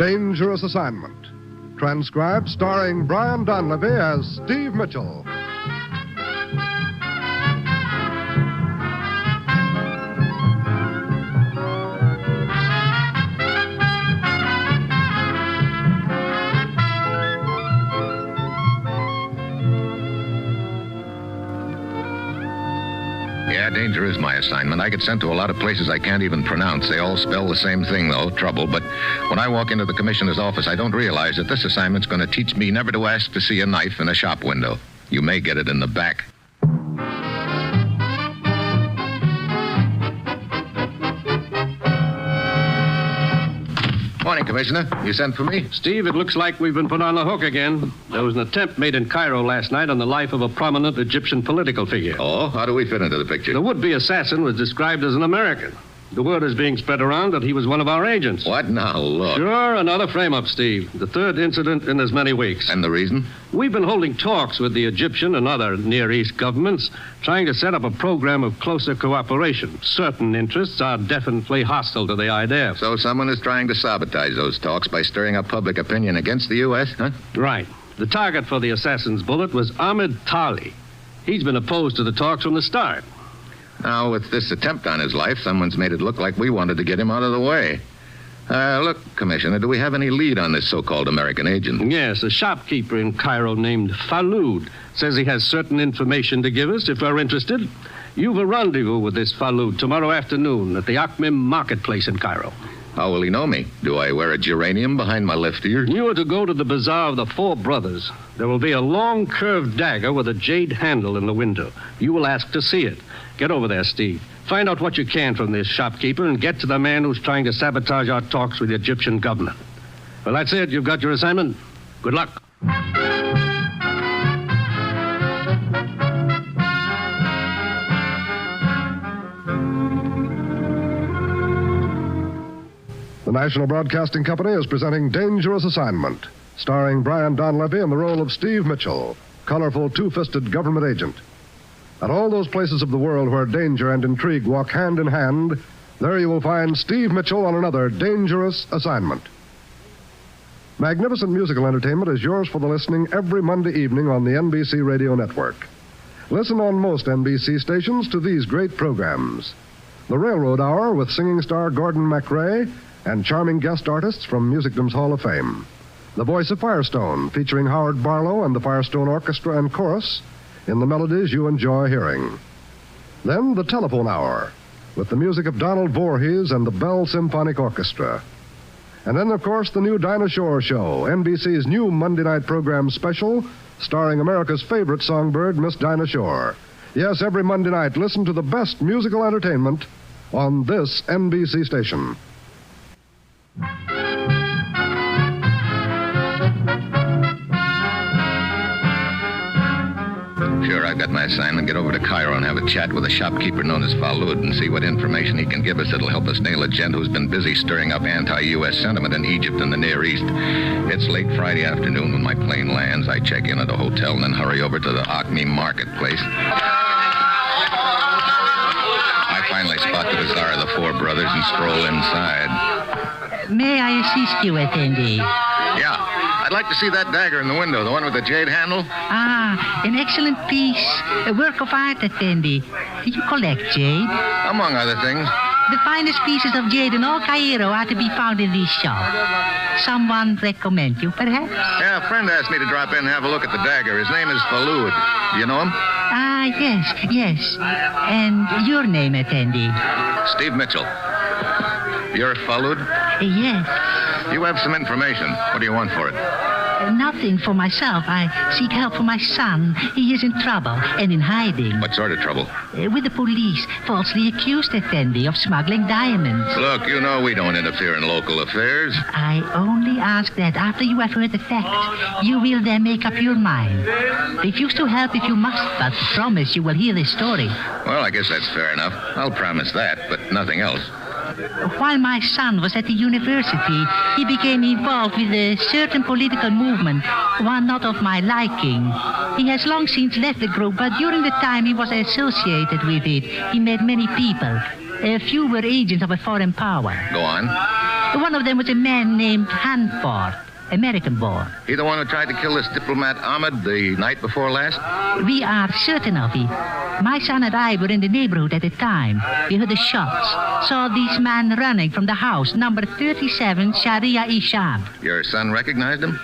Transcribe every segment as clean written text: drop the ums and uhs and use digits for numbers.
Dangerous Assignment. Transcribed starring Brian Donlevy as Steve Mitchell. Yeah, danger is my assignment. I get sent to a lot of places I can't even pronounce. They all spell the same thing, though, trouble. But when I walk into the commissioner's office, I don't realize that this assignment's going to teach me never to ask to see a knife in a shop window. You may get it in the back. Morning, Commissioner. You sent for me? Steve, it looks like we've been put on the hook again. There was an attempt made in Cairo last night on the life of a prominent Egyptian political figure. Oh, how do we fit into the picture? The would-be assassin was described as an American. The word is being spread around that he was one of our agents. What? Now, look. Sure, another frame-up, Steve. The third incident in as many weeks. And the reason? We've been holding talks with the Egyptian and other Near East governments, trying to set up a program of closer cooperation. Certain interests are definitely hostile to the idea. So someone is trying to sabotage those talks by stirring up public opinion against the U.S., huh? Right. The target for the assassin's bullet was Ahmed Tali. He's been opposed to the talks from the start. Now, with this attempt on his life, someone's made it look like we wanted to get him out of the way. Look, Commissioner, do we have any lead on this so-called American agent? Yes, a shopkeeper in Cairo named Falud says he has certain information to give us if we're interested. You've a rendezvous with this Falud tomorrow afternoon at the Akmim marketplace in Cairo. How will he know me? Do I wear a geranium behind my left ear? You are to go to the bazaar of the Four Brothers. There will be a long, curved dagger with a jade handle in the window. You will ask to see it. Get over there, Steve. Find out what you can from this shopkeeper and get to the man who's trying to sabotage our talks with the Egyptian government. Well, that's it. You've got your assignment. Good luck. The National Broadcasting Company is presenting Dangerous Assignment, starring Brian Donlevy in the role of Steve Mitchell, colorful two-fisted government agent. At all those places of the world where danger and intrigue walk hand in hand, there you will find Steve Mitchell on another dangerous assignment. Magnificent musical entertainment is yours for the listening every Monday evening on the NBC Radio Network. Listen on most NBC stations to these great programs. The Railroad Hour with singing star Gordon MacRae and charming guest artists from Musicdom's Hall of Fame. The Voice of Firestone, featuring Howard Barlow and the Firestone Orchestra and Chorus in the melodies you enjoy hearing. Then the Telephone Hour, with the music of Donald Voorhees and the Bell Symphonic Orchestra. And then, of course, the new Dinah Shore Show, NBC's new Monday night program special, starring America's favorite songbird, Miss Dinah Shore. Yes, every Monday night, listen to the best musical entertainment on this NBC station. Sure, I've got my assignment. Get over to Cairo and have a chat with a shopkeeper known as Falud and see what information he can give us that'll help us nail a gent who's been busy stirring up anti-U.S. sentiment in Egypt and the Near East. It's late Friday afternoon when my plane lands. I check in at a hotel and then hurry over to the Acme marketplace. I finally spot the bazaar of the Four Brothers and stroll inside. May I assist you, attendee? Yeah. I'd like to see that dagger in the window, the one with the jade handle. Ah, an excellent piece. A work of art, attendee. Do you collect jade? Among other things. The finest pieces of jade in all Cairo are to be found in this shop. Someone recommend you, perhaps? Yeah, a friend asked me to drop in and have a look at the dagger. His name is Falud. Do you know him? Ah, yes. And your name, attendee? Steve Mitchell. You're Falud? Yes. You have some information. What do you want for it? Nothing for myself. I seek help for my son. He is in trouble and in hiding. What sort of trouble? With the police, falsely accused, attendee, of smuggling diamonds. Look, you know we don't interfere in local affairs. I only ask that after you have heard the facts, you will then make up your mind. Refuse to help if you must, but promise you will hear the story. Well, I guess that's fair enough. I'll promise that, but nothing else. While my son was at the university, he became involved with a certain political movement, one not of my liking. He has long since left the group, but during the time he was associated with it, he met many people. A few were agents of a foreign power. Go on. One of them was a man named Hanford, American-born. He the one who tried to kill this diplomat Ahmed the night before last? We are certain of it. My son and I were in the neighborhood at the time. We heard the shots, saw this man running from the house, number 37, Sharia Ishab. Your son recognized him?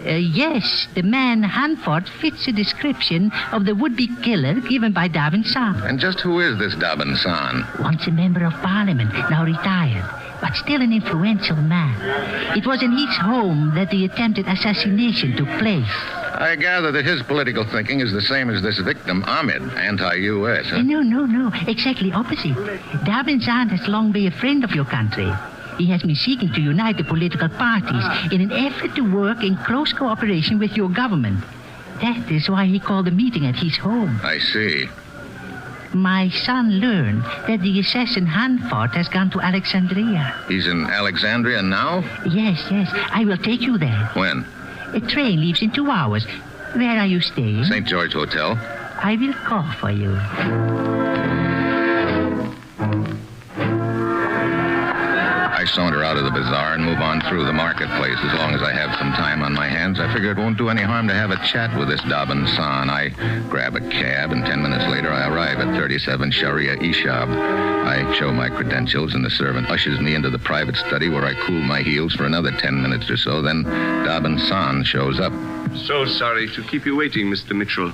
Yes, the man Hanford fits the description of the would-be killer given by Davin San. And just who is this Dabin San? Once a member of parliament, now retired, but still an influential man. It was in his home that the attempted assassination took place. I gather that his political thinking is the same as this victim, Ahmed, anti-U.S. Huh? No. Exactly opposite. Davin San has long been a friend of your country. He has been seeking to unite the political parties in an effort to work in close cooperation with your government. That is why he called a meeting at his home. I see. My son learned that the assassin Hanford has gone to Alexandria. He's in Alexandria now? Yes. I will take you there. When? A train leaves in 2 hours. Where are you staying? St. George Hotel. I will call for you. I saunter out of the bazaar and move on through the marketplace. As long as I have some time on my hands, I figure it won't do any harm to have a chat with this Dabin San. I grab a cab, and 10 minutes later I arrive at 37 Sharia Ishab. I show my credentials, and the servant ushers me into the private study where I cool my heels for another 10 minutes or so. Then Dabin San shows up. So sorry to keep you waiting, Mr. Mitchell.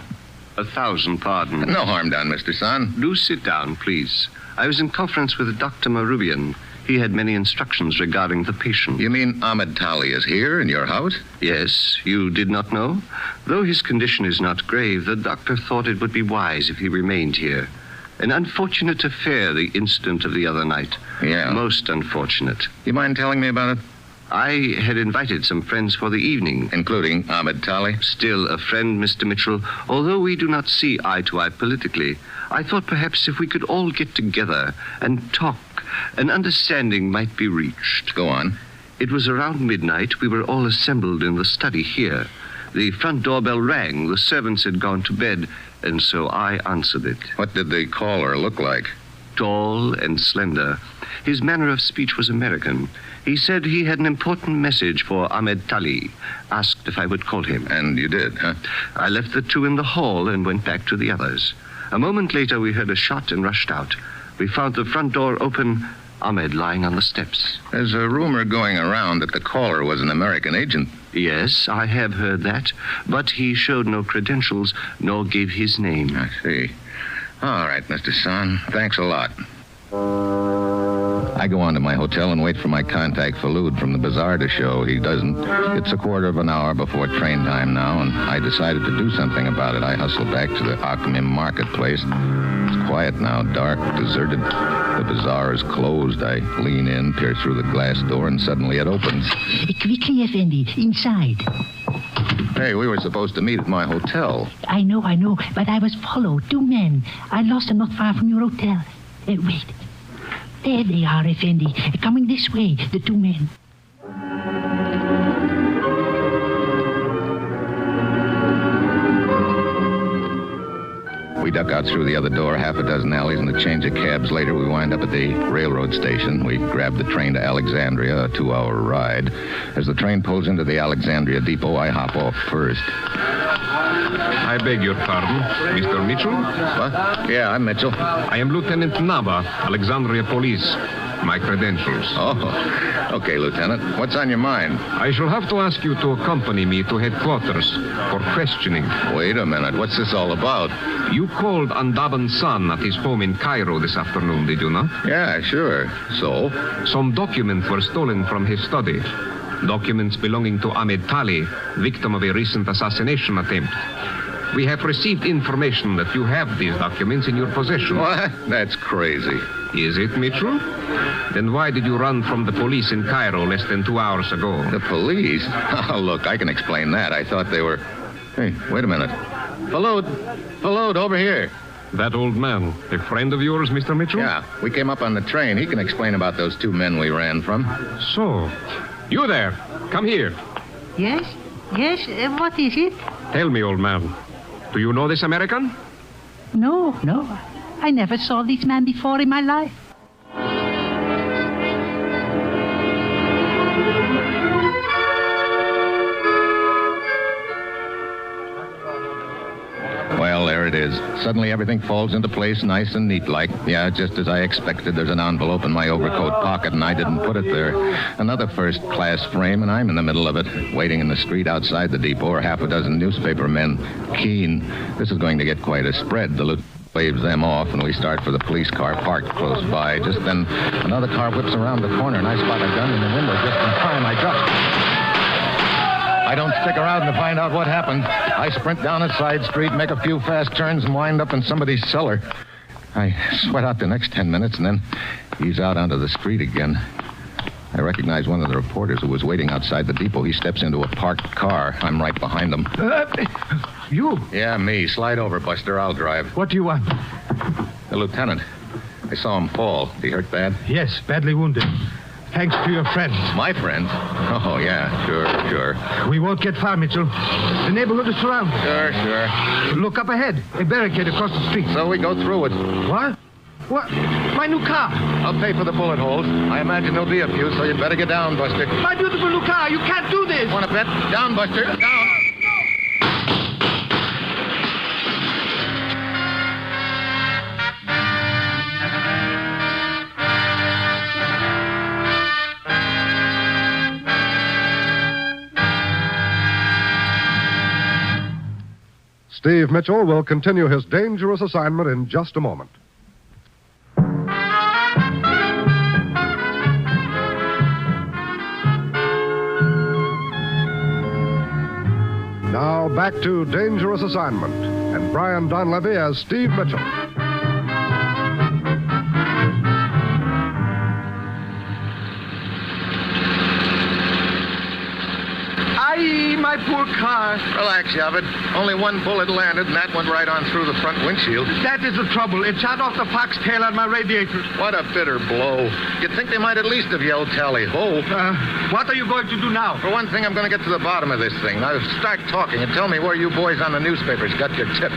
1,000 pardons. No harm done, Mr. San. Do sit down, please. I was in conference with Dr. Marubian. He had many instructions regarding the patient. You mean Ahmed Tali is here in your house? Yes, you did not know? Though his condition is not grave, the doctor thought it would be wise if he remained here. An unfortunate affair, the incident of the other night. Yeah. Most unfortunate. You mind telling me about it? I had invited some friends for the evening. Including Ahmed Tali? Still a friend, Mr. Mitchell. Although we do not see eye to eye politically, I thought perhaps if we could all get together and talk, an understanding might be reached. Go on. It was around midnight. We were all assembled in the study here. The front doorbell rang. The servants had gone to bed, and so I answered it. What did the caller look like? Tall and slender. His manner of speech was American. He said he had an important message for Ahmed Tali. Asked if I would call him. And you did, huh? I left the two in the hall and went back to the others. A moment later, we heard a shot and rushed out. We found the front door open, Ahmed lying on the steps. There's a rumor going around that the caller was an American agent. Yes, I have heard that, but he showed no credentials, nor gave his name. I see. All right, Mr. San. Thanks a lot. I go on to my hotel and wait for my contact Falud from the bazaar to show. He doesn't. It's a quarter of an hour before train time now, and I decided to do something about it. I hustle back to the Akhmim marketplace. It's quiet now, dark, deserted. The bazaar is closed. I lean in, peer through the glass door, and suddenly it opens. Quickly, Effendi, inside. Hey, we were supposed to meet at my hotel. I know, but I was followed. 2 men. I lost them not far from your hotel. Wait. There they are, Effendi. Coming this way, the 2 men. We duck out through the other door, half a dozen alleys, and a change of cabs later, we wind up at the railroad station. We grab the train to Alexandria, a 2-hour ride. As the train pulls into the Alexandria depot, I hop off first. I beg your pardon, Mr. Mitchell? What? Yeah, I'm Mitchell. I am Lieutenant Nava, Alexandria Police. My credentials. Oh, okay, Lieutenant. What's on your mind? I shall have to ask you to accompany me to headquarters for questioning. Wait a minute. What's this all about? You called on Dabin San at his home in Cairo this afternoon, did you not? Yeah, sure. So? Some documents were stolen from his study. Documents belonging to Ahmed Tali, victim of a recent assassination attempt. We have received information that you have these documents in your possession. What? That's crazy. Is it, Mitchell? Then why did you run from the police in Cairo less than 2 hours ago? The police? Oh, look, I can explain that. I thought they were... Hey, wait a minute. Falud, over here. That old man, a friend of yours, Mr. Mitchell? Yeah, we came up on the train. He can explain about those 2 men we ran from. So, you there, come here. Yes, what is it? Tell me, old man, do you know this American? No. I never saw this man before in my life. it is. Suddenly everything falls into place nice and neat like. Yeah, just as I expected, there's an envelope in my overcoat pocket, and I didn't put it there. Another first-class frame, and I'm in the middle of it. Waiting in the street outside the depot are half a dozen newspaper men. Keen. This is going to get quite a spread. The lieutenant waves them off, and we start for the police car parked close by. Just then, another car whips around the corner, and I spot a gun in the window just in time. I duck. I don't stick around to find out what happened. I sprint down a side street, make a few fast turns, and wind up in somebody's cellar. I sweat out the next 10 minutes and then ease out onto the street again. I recognize one of the reporters who was waiting outside the depot. He steps into a parked car. I'm right behind him. You? Yeah, me. Slide over, Buster. I'll drive. What do you want? The lieutenant. I saw him fall. He hurt bad? Yes, badly wounded. Thanks to your friends. My friends? Oh, yeah. Sure. We won't get far, Mitchell. The neighborhood is surrounded. Sure. Look up ahead. A barricade across the street. So we go through it. What? What? My new car. I'll pay for the bullet holes. I imagine there'll be a few, so you'd better get down, Buster. My beautiful new car. You can't do this. Want to bet? Down, Buster. Down. Steve Mitchell will continue his dangerous assignment in just a moment. Now back to Dangerous Assignment and Brian Donlevy as Steve Mitchell. My poor car. Relax, Yavid. Only one bullet landed, and that went right on through the front windshield. That is the trouble. It shot off the foxtail on my radiator. What a bitter blow. You'd think they might at least have yelled tally-ho. What are you going to do now? For one thing, I'm going to get to the bottom of this thing. Now, start talking and tell me where you boys on the newspapers got your tip.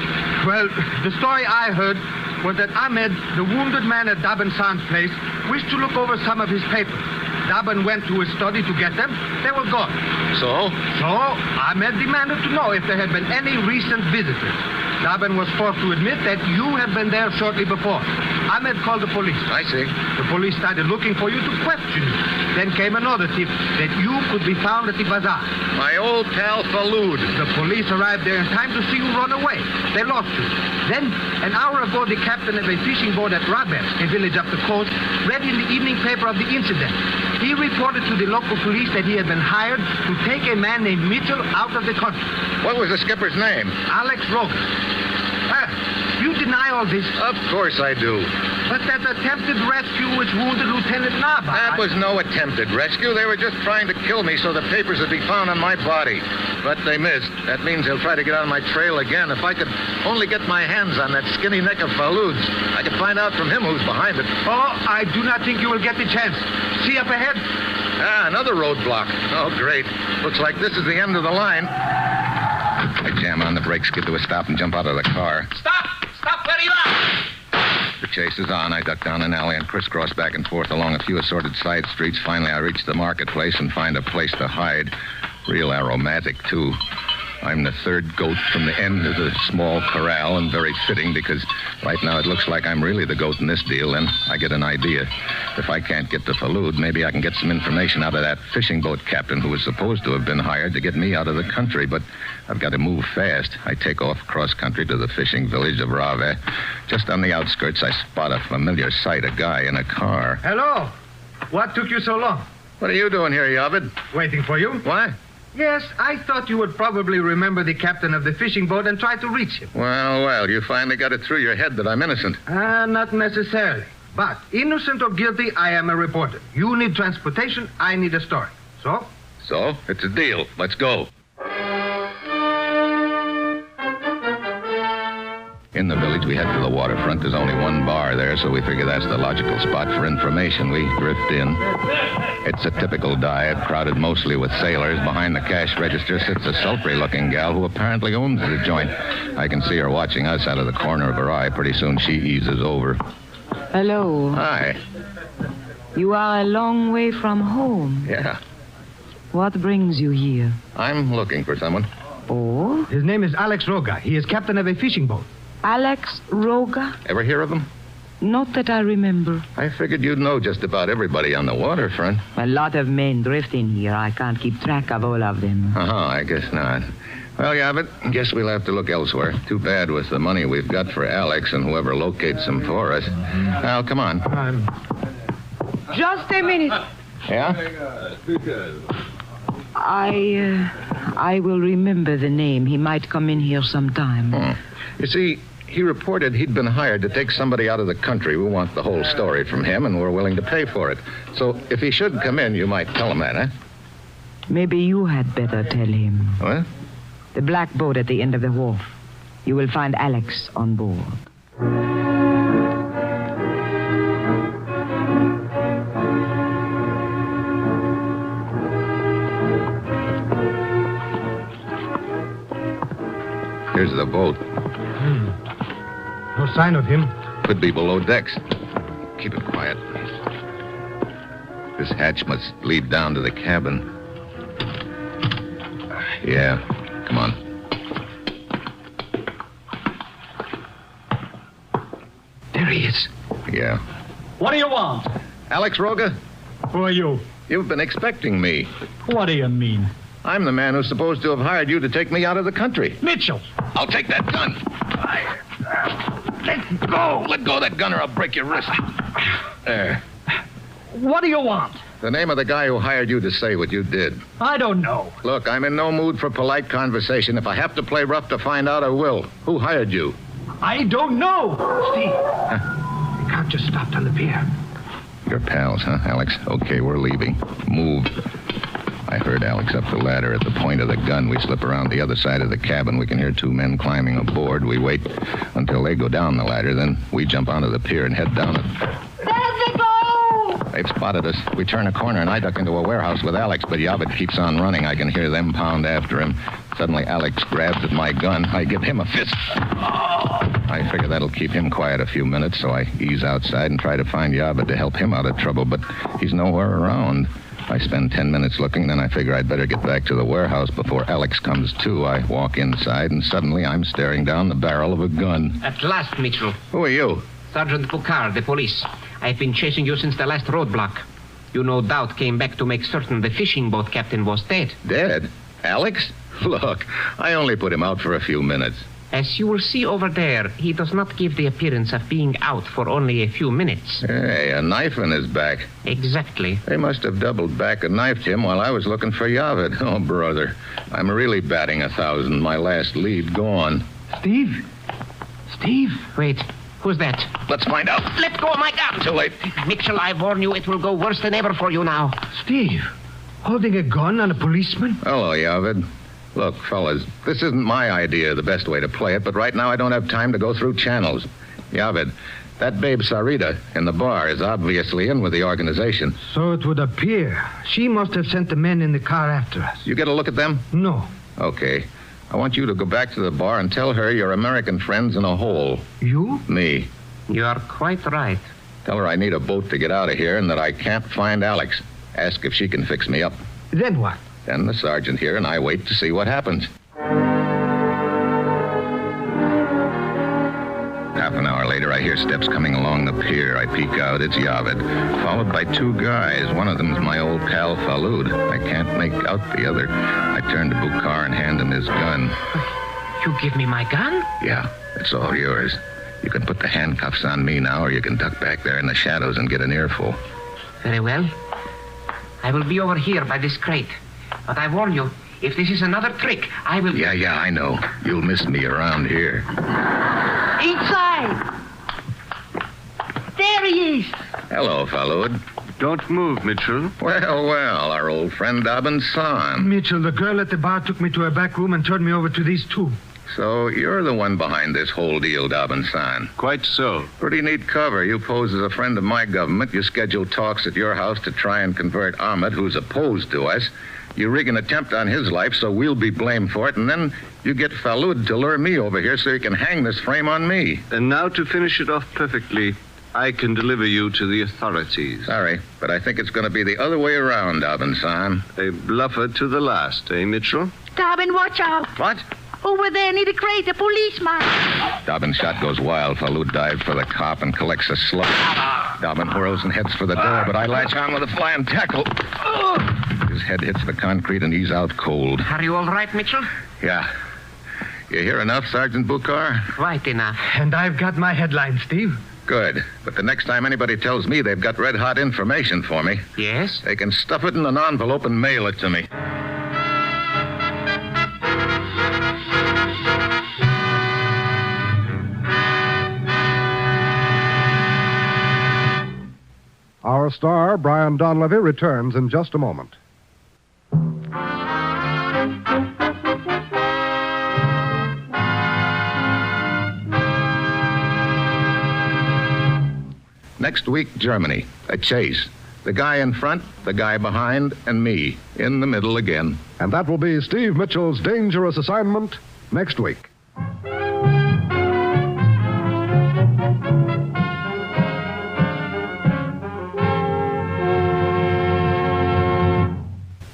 Well, the story I heard was that Ahmed, the wounded man at Dabin San's place, wished to look over some of his papers. Dabin went to his study to get them. They were gone. So, Ahmed demanded to know if there had been any recent visitors. Dabin was forced to admit that you had been there shortly before. Ahmed called the police. I see. The police started looking for you to question you. Then came another tip that you could be found at the bazaar. My old pal Falud. The police arrived there in time to see you run away. They lost you. Then, an hour ago, the captain of a fishing boat at Rabes, a village up the coast, read in the evening paper of the incident. He reported to the local police that he had been hired to take a man named Mitchell out of the country. What was the skipper's name? Alex Rogan. You deny all this? Of course I do. But that attempted rescue which wounded Lieutenant Nava. That was no attempted rescue. They were just trying to kill me so the papers would be found on my body. But they missed. That means they'll try to get on my trail again. If I could only get my hands on that skinny neck of Falud's, I could find out from him who's behind it. Oh, I do not think you will get the chance. See up ahead? Another roadblock. Oh, great. Looks like this is the end of the line. I jam on the brakes, get to a stop, and jump out of the car. Stop! Stop where you are! The chase is on. I duck down an alley and crisscross back and forth along a few assorted side streets. Finally, I reach the marketplace and find a place to hide. Real aromatic, too. I'm the third goat from the end of the small corral, and very fitting because right now it looks like I'm really the goat in this deal. Then I get an idea. If I can't get to Falud, maybe I can get some information out of that fishing boat captain who was supposed to have been hired to get me out of the country. But I've got to move fast. I take off cross country to the fishing village of Rave. Just on the outskirts, I spot a familiar sight, a guy in a car. Hello. What took you so long? What are you doing here, Yavid? Waiting for you. What? Yes, I thought you would probably remember the captain of the fishing boat and try to reach him. Well, you finally got it through your head that I'm innocent. Not necessarily. But, innocent or guilty, I am a reporter. You need transportation, I need a story. So? So, it's a deal. Let's go. In the village, we head to the waterfront. There's only one bar there, so we figure that's the logical spot for information. We drift in. It's a typical dive, crowded mostly with sailors. Behind the cash register sits a sultry-looking gal who apparently owns the joint. I can see her watching us out of the corner of her eye. Pretty soon she eases over. Hello. Hi. You are a long way from home. Yeah. What brings you here? I'm looking for someone. Oh? His name is Alex Roga. He is captain of a fishing boat. Alex Roga? Ever hear of him? Not that I remember. I figured you'd know just about everybody on the waterfront. A lot of men drift in here. I can't keep track of all of them. I guess not. Well, yeah, but guess we'll have to look elsewhere. Too bad with the money we've got for Alex and whoever locates him for us. Now, come on. Just a minute. Yeah? I will remember the name. He might come in here sometime. You see, he reported he'd been hired to take somebody out of the country. We want the whole story from him, and we're willing to pay for it. So if he should come in, you might tell him that, huh? Maybe you had better tell him. What? The black boat at the end of the wharf. You will find Alex on board. Here's the boat. No sign of him. Could be below decks. Keep it quiet. This hatch must lead down to the cabin. Yeah, come on. There he is. Yeah. What do you want? Alex Roga, Who are you? you've been expecting me. What do you mean? I'm the man who's supposed to have hired you to take me out of the country. Mitchell! I'll take that gun. Let go. Let go of that gun or I'll break your wrist. There. What do you want? The name of the guy who hired you to say what you did. I don't know. Look, I'm in no mood for polite conversation. If I have to play rough to find out, I will. Who hired you? I don't know. Steve, the car just stopped on the pier. Your pals, huh, Alex? Okay, we're leaving. Move. I heard Alex up the ladder at the point of the gun. We slip around the other side of the cabin. We can hear two men climbing aboard. We wait until they go down the ladder. Then we jump onto the pier and head down it. There's the goal! They've spotted us. We turn a corner and I duck into a warehouse with Alex, but Yavid keeps on running. I can hear them pound after him. Suddenly Alex grabs at my gun. I give him a fist. I figure that'll keep him quiet a few minutes, so I ease outside and try to find Yavid to help him out of trouble, but he's nowhere around. I spend 10 minutes looking, then I figure I'd better get back to the warehouse before Alex comes to. I walk inside, and suddenly I'm staring down the barrel of a gun. At last, Mitchell. Who are you? Sergeant Boucard, the police. I've been chasing you since the last roadblock. You no doubt came back to make certain the fishing boat captain was dead. Dead? Alex? Look, I only put him out for a few minutes. As you will see over there, he does not give the appearance of being out for only a few minutes. Hey, a knife in his back. Exactly. They must have doubled back and knifed him while I was looking for Yavid. Oh, brother. I'm really batting 1,000. My last lead gone. Steve? Steve? Wait, who's that? Let's find out. Let go of my gun! Too late. Mitchell, I warn you, it will go worse than ever for you now. Steve? Holding a gun on a policeman? Hello, Yavid. Look, fellas, this isn't my idea of the best way to play it, but right now I don't have time to go through channels. Yavid, that babe Sarita in the bar is obviously in with the organization. So it would appear. She must have sent the men in the car after us. You get a look at them? No. Okay. I want you to go back to the bar and tell her your American friend's in a hole. You? Me. You are quite right. Tell her I need a boat to get out of here and that I can't find Alex. Ask if she can fix me up. Then what? Then the sergeant here and I wait to see what happens. Half an hour later, I hear steps coming along the pier. I peek out. It's Yavid, followed by two guys. One of them's my old pal, Falud. I can't make out the other. I turn to Bukhar and hand him his gun. You give me my gun? Yeah, it's all yours. You can put the handcuffs on me now, or you can duck back there in the shadows and get an earful. Very well. I will be over here by this crate. But I warn you, if this is another trick, I will... Yeah, I know. You'll miss me around here. Inside! There he is! Hello, Falud. Don't move, Mitchell. Well, our old friend Dobbin's son. Mitchell, the girl at the bar took me to her back room and turned me over to these two. So you're the one behind this whole deal, Dobbin's son. Quite so. Pretty neat cover. You pose as a friend of my government. You schedule talks at your house to try and convert Ahmed, who's opposed to us. You rig an attempt on his life, so we'll be blamed for it, and then you get Falud to lure me over here so you can hang this frame on me. And now to finish it off perfectly, I can deliver you to the authorities. Sorry, but I think it's going to be the other way around, Dobbin-san. A bluffer to the last, eh, Mitchell? Dobbin, watch out! What? Over there near the crate, a policeman. Dobbin's shot goes wild. Falud dives for the cop and collects a slug. Dobbin whirls and heads for the door, but I latch on with a flying tackle. His head hits the concrete and he's out cold. Are you all right, Mitchell? Yeah. You hear enough, Sergeant Bucar? Quite enough. And I've got my headline, Steve. Good. But the next time anybody tells me they've got red-hot information for me, Yes? they can stuff it in an envelope and mail it to me. Our star, Brian Donlevy, returns in just a moment. Next week, Germany. A chase. The guy in front, the guy behind, and me. In the middle again. And that will be Steve Mitchell's dangerous assignment next week.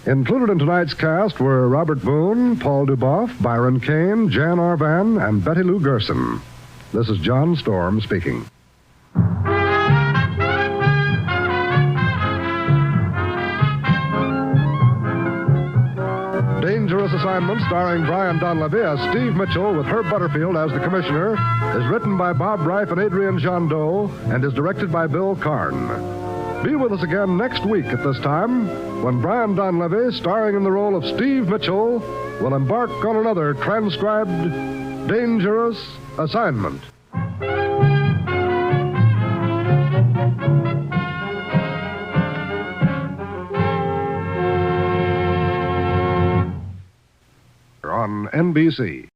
Included in tonight's cast were Robert Boone, Paul Duboff, Byron Kane, Jan Arvan, and Betty Lou Gerson. This is John Storm speaking. Dangerous Assignment, starring Brian Donlevy as Steve Mitchell with Herb Butterfield as the commissioner, is written by Bob Reif and Adrian Jandot and is directed by Bill Karn. Be with us again next week at this time when Brian Donlevy, starring in the role of Steve Mitchell, will embark on another transcribed Dangerous Assignment. On NBC.